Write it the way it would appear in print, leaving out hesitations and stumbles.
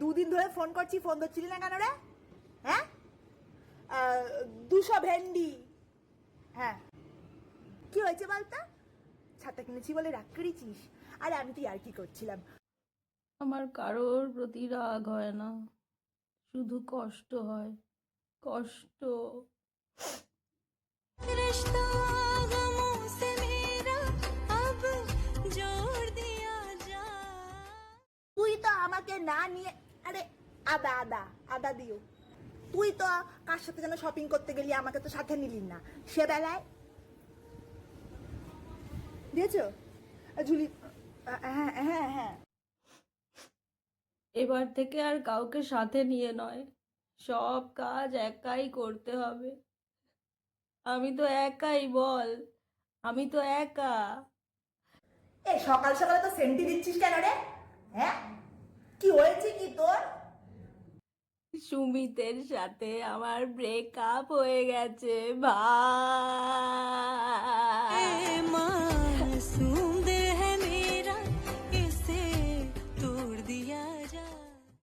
দুদিন ধরে ফোন করছি, ফোন ধরছিলি না কেন রে? হ্যাঁ, 200 ভেন্ডি। হ্যাঁ, কি হয়েছে বলতো? ছাতা কিনেছি বলে রাগ করেছিস? আরে আমি তো আর কি করছিলাম। আমার কারোর প্রতি রাগ হয় না, শুধু কষ্ট হয়, কষ্ট। रिश्ता गमों से मेरा अब जोड़ दिया जा। তুই তো আমাকে না নিয়ে, আরে আদা আদা আদা দিও। তুই তো কার সাথে যেন শপিং করতে গেলি, আমাকে তো সাথে নিলি না সে বেলায়। দিয়েছো ঝুলি? হ্যাঁ হ্যাঁ হ্যাঁ। এবার থেকে আর কাউকে সাথে নিয়ে নয়, সব কাজ একাই করতে হবে। আমি তো একাই, বল, আমি তো একা। এ সকাল সকালে তো সেন্টি দিচ্ছিস কেন রে? হ্যাঁ, কি হয়েছে কি তোর? সুমিতের সাথে আমার ব্রেকআপ হয়ে গেছে ভাই।